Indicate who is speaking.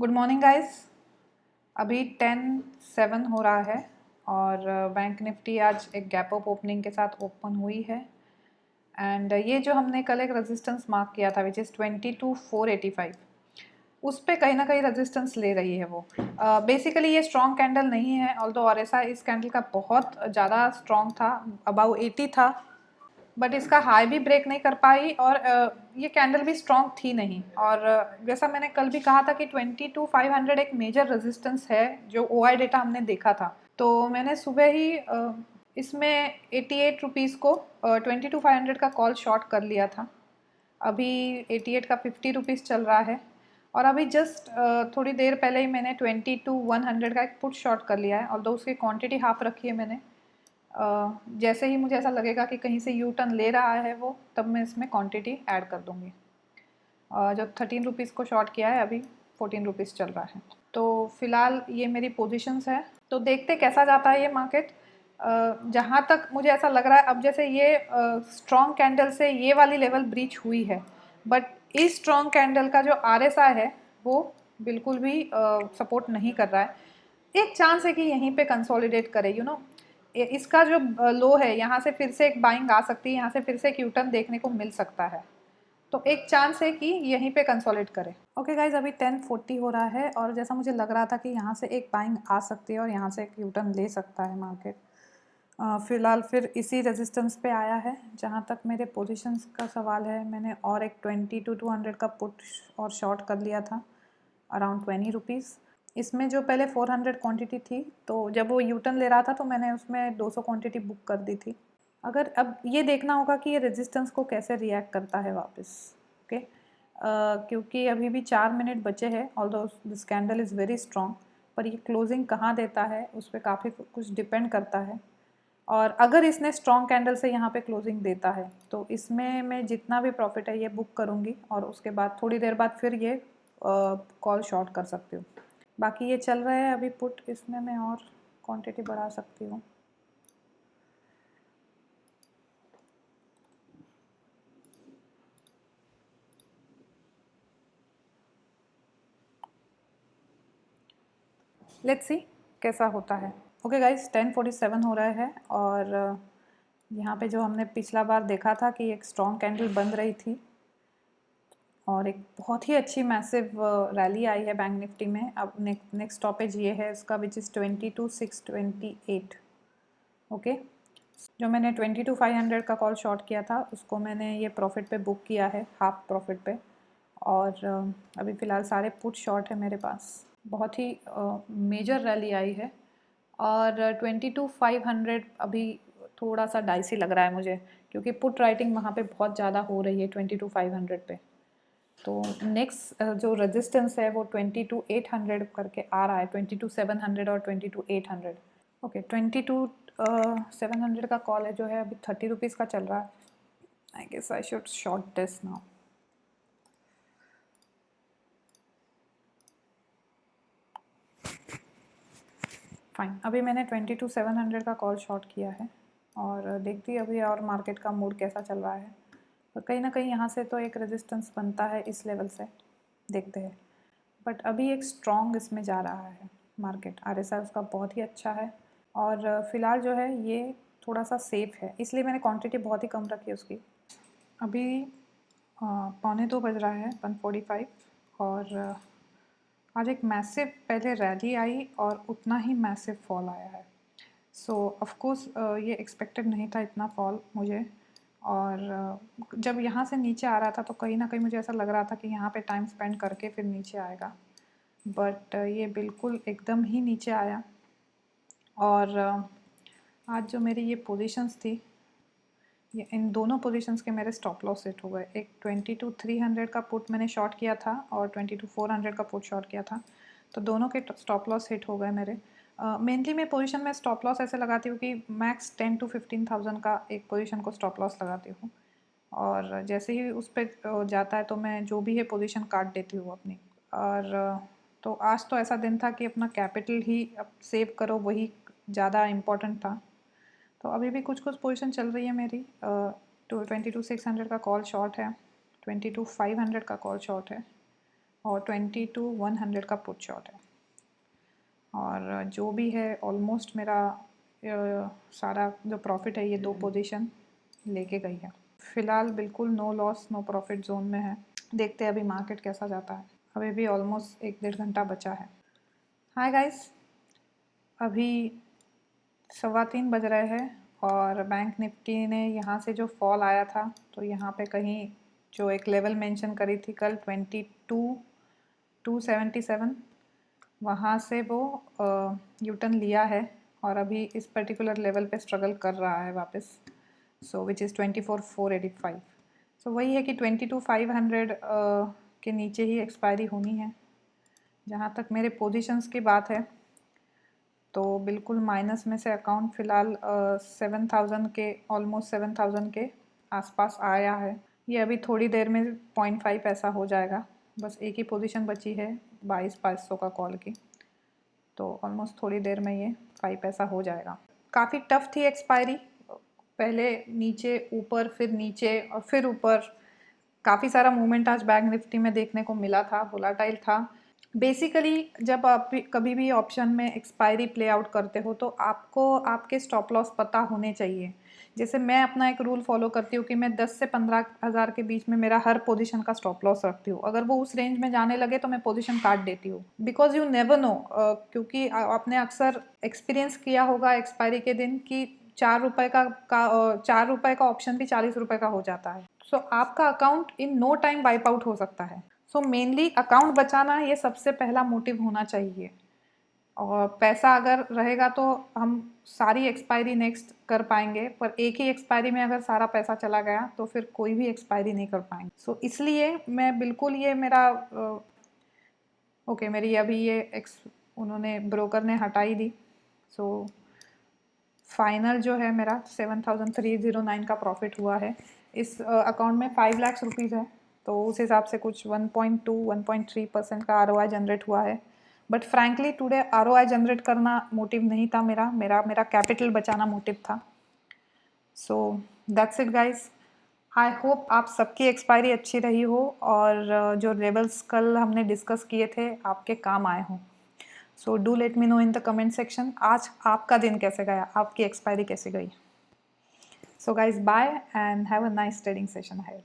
Speaker 1: Good morning guys. अभी 10:07 हो रहा है और बैंक निफ्टी आज एक गैप अप ओपनिंग के साथ ओपन हुई है। एंड ये जो हमने कल एक रेजिस्टेंस मार्क किया था विच इज़ 22,485, उस पे कहीं ना कहीं रेजिस्टेंस ले रही है वो। बेसिकली ये स्ट्रॉन्ग कैंडल नहीं है, ऑल्दो आरएसआई इस कैंडल का बहुत ज़्यादा स्ट्रॉन्ग था, अबाउ 80 था, बट इसका हाई भी ब्रेक नहीं कर पाई और ये कैंडल भी स्ट्रॉन्ग थी नहीं। और जैसा मैंने कल भी कहा था कि 22,500 एक मेजर रेजिस्टेंस है जो ओआई डेटा हमने देखा था। तो मैंने सुबह ही इसमें 88 रुपीज़ को 22,500 का कॉल शॉर्ट कर लिया था। अभी 88 का 50 रुपीज़ चल रहा है और अभी जस्ट थोड़ी देर पहले ही मैंने 22,100 का एक पुट शॉर्ट कर लिया है, ऑल्दो उसकी क्वांटिटी हाफ रखी है मैंने। जैसे ही मुझे ऐसा लगेगा कि कहीं से यू टर्न ले रहा है वो, तब मैं इसमें क्वांटिटी ऐड कर दूँगी। जो 13 रुपीज़ को शॉर्ट किया है अभी 14 रुपीज़ चल रहा है। तो फिलहाल ये मेरी पोजीशंस है, तो देखते कैसा जाता है ये मार्केट। जहाँ तक मुझे ऐसा लग रहा है, अब जैसे ये स्ट्रॉन्ग कैंडल से ये वाली लेवल ब्रीच हुई है, बट इस स्ट्रॉन्ग कैंडल का जो आरएसआई है वो बिल्कुल भी सपोर्ट नहीं कर रहा है। एक चांस है कि यहीं पे कंसोलिडेट करे, इसका जो लो है यहाँ से फिर से एक बाइंग आ सकती है, यहाँ से फिर से एक यूटर्न देखने को मिल सकता है, तो एक चांस है कि यहीं पे कंसोलिडेट करे। ओके गाइज, अभी 10:40 हो रहा है और जैसा मुझे लग रहा था कि यहाँ से एक बाइंग आ सकती है और यहाँ से एक यूटर्न ले सकता है मार्केट। फ़िलहाल फिर इसी रेजिस्टेंस पे आया है। जहाँ तक मेरे पोजीशंस का सवाल है, मैंने और एक 22,200 का पुट और शॉर्ट कर लिया था अराउंड 20 रुपीज़। इसमें जो पहले 400 क्वांटिटी थी, तो जब वो यूटर्न ले रहा था तो मैंने उसमें 200 क्वांटिटी बुक कर दी थी। अगर अब ये देखना होगा कि ये रेजिस्टेंस को कैसे रिएक्ट करता है वापस। ओके, क्योंकि अभी भी 4 मिनट बचे हैं, although this candle is very strong, पर ये क्लोजिंग कहाँ देता है उस पर काफ़ी कुछ डिपेंड करता है। और अगर इसने स्ट्रॉन्ग कैंडल से यहाँ पे क्लोजिंग देता है तो इसमें मैं जितना भी प्रॉफिट है ये बुक करूँगी और उसके बाद थोड़ी देर बाद फिर ये कॉल शॉर्ट कर सकती हूँ। बाकी ये चल रहा है अभी पुट, इसमें मैं और क्वांटिटी बढ़ा सकती हूँ। लेट्स सी कैसा होता है। ओके गाइस, 10:47 हो रहा है और यहाँ पे जो हमने पिछला बार देखा था कि एक स्ट्रॉन्ग कैंडल बन रही थी और एक बहुत ही अच्छी मैसिव रैली आई है बैंक निफ्टी में। अब नेक्स्ट स्टॉपेज ये है इसका विच इज़ 22,628। ओके, जो मैंने 22,500 का कॉल शॉर्ट किया था उसको मैंने ये प्रॉफिट पे बुक किया है, हाफ प्रॉफिट पे। और अभी फ़िलहाल सारे पुट शॉर्ट है मेरे पास। बहुत ही मेजर रैली आई है और 22,500 अभी थोड़ा सा डाइसी लग रहा है मुझे, क्योंकि पुट राइटिंग वहाँ पे बहुत ज़्यादा हो रही है 22,500 पे। तो नेक्स्ट जो रेजिस्टेंस है वो 22,800 करके आ रहा है, 22,700 और 22,800। ओके, 22,700 का कॉल है जो है अभी 30 रुपीज़ का चल रहा है। I guess I should short this now. Fine, अभी मैंने 22,700 का कॉल शॉर्ट किया है और देखती अभी और मार्केट का मूड कैसा चल रहा है। तो कहीं ना कहीं यहाँ से तो एक रेजिस्टेंस बनता है इस लेवल से, देखते हैं। बट अभी एक स्ट्रॉन्ग इसमें जा रहा है मार्केट, आरएसआई उसका बहुत ही अच्छा है और फ़िलहाल जो है ये थोड़ा सा सेफ है, इसलिए मैंने क्वांटिटी बहुत ही कम रखी है उसकी। अभी 1:45 बज रहा है, 1:45, और आज एक मैसिव पहले रैली आई और उतना ही मैसिव फॉल आया है। सो ऑफ कोर्स ये एक्सपेक्टेड नहीं था इतना फॉल मुझे। और जब यहाँ से नीचे आ रहा था तो कहीं ना कहीं मुझे ऐसा लग रहा था कि यहाँ पे टाइम स्पेंड करके फिर नीचे आएगा, बट ये बिल्कुल एकदम ही नीचे आया। और आज जो मेरी ये पोजीशंस थी, ये इन दोनों पोजीशंस के मेरे स्टॉप लॉस सेट हो गए। एक 22,300 का पुट मैंने शॉर्ट किया था और 22,400 का पुट शॉर्ट किया था, तो दोनों के स्टॉप लॉस हिट हो गए मेरे। मेनली मैं पोजीशन में स्टॉप लॉस ऐसे लगाती हूँ कि मैक्स 10 to 15,000 का एक पोजीशन को स्टॉप लॉस लगाती हूँ, और जैसे ही उस पर जाता है तो मैं जो भी है पोजीशन काट देती हूँ अपनी। और तो आज तो ऐसा दिन था कि अपना कैपिटल ही अब सेव करो, वही ज़्यादा इम्पोर्टेंट था। तो अभी भी कुछ कुछ पोजीशन चल रही है मेरी। 22,600 का कॉल शॉर्ट है, 22,500 का कॉल शॉर्ट है और 22,100 का पुट शॉट है। और जो भी है ऑलमोस्ट मेरा सारा जो प्रॉफिट है ये 2 पोजीशन लेके गई है। फ़िलहाल बिल्कुल no loss no profit zone में है। देखते हैं अभी मार्केट कैसा जाता है। अभी भी ऑलमोस्ट 1-1.5 घंटा बचा है। हाय गाइस, अभी 3:15 बज रहे हैं और बैंक निफ्टी ने यहाँ से जो फॉल आया था तो यहाँ पे कहीं जो एक लेवल मेंशन करी थी कल 22,277 वहाँ से वो यूटर्न लिया है और अभी इस पर्टिकुलर लेवल पे स्ट्रगल कर रहा है वापस। सो विच इज़ 24,485। सो वही है कि 22,500 के नीचे ही एक्सपायरी होनी है। जहाँ तक मेरे पोजीशंस की बात है तो बिल्कुल माइनस में से अकाउंट फ़िलहाल 7,000 के ऑलमोस्ट 7,000 के आसपास आया है। ये अभी थोड़ी देर में 0.5 पैसा हो जाएगा। बस एक ही पोजीशन बची है 22,500 का कॉल की, तो ऑलमोस्ट थोड़ी देर में ये 5 पैसा हो जाएगा। काफ़ी टफ थी एक्सपायरी, पहले नीचे ऊपर फिर नीचे और फिर ऊपर। काफ़ी सारा मूवमेंट आज बैंक निफ्टी में देखने को मिला था, वोलाटाइल था। बेसिकली जब आप कभी भी ऑप्शन में एक्सपायरी प्ले आउट करते हो तो आपको आपके स्टॉप लॉस पता होने चाहिए। जैसे मैं अपना एक रूल फॉलो करती हूँ कि मैं 10 से 15,000 के बीच में मेरा हर पोजीशन का स्टॉप लॉस रखती हूँ। अगर वो उस रेंज में जाने लगे तो मैं पोजीशन काट देती हूँ, बिकॉज यू नेवर नो। क्योंकि आपने अक्सर एक्सपीरियंस किया होगा एक्सपायरी के दिन कि 4 रुपये का 4 रुपये का ऑप्शन भी 40 रुपये का हो जाता है। सो आपका account in no time wipe out हो सकता है। सो मेनली अकाउंट बचाना ये सबसे पहला मोटिव होना चाहिए। और पैसा अगर रहेगा तो हम सारी एक्सपायरी नेक्स्ट कर पाएंगे, पर एक ही एक्सपायरी में अगर सारा पैसा चला गया तो फिर कोई भी एक्सपायरी नहीं कर पाएंगे। सो इसलिए मैं बिल्कुल ये मेरा ओके मेरी अभी ये उन्होंने ब्रोकर ने हटाई दी। सो फाइनल जो है मेरा 7,309 का प्रॉफिट हुआ है। इस अकाउंट में 5 लाख रुपीज़ है, तो उस हिसाब से कुछ 1.2-1.3% का ROI जनरेट हुआ है। But frankly today ROI generate करना मोटिव नहीं था मेरा कैपिटल बचाना मोटिव था। So that's it guys. I hope आप सबकी एक्सपायरी अच्छी रही हो और जो लेवल्स कल हमने डिस्कस किए थे आपके काम आए हों। So do let me know in the comment section आज आपका दिन कैसे गया, आपकी एक्सपायरी कैसे गई। So guys bye and have a nice trading session ahead.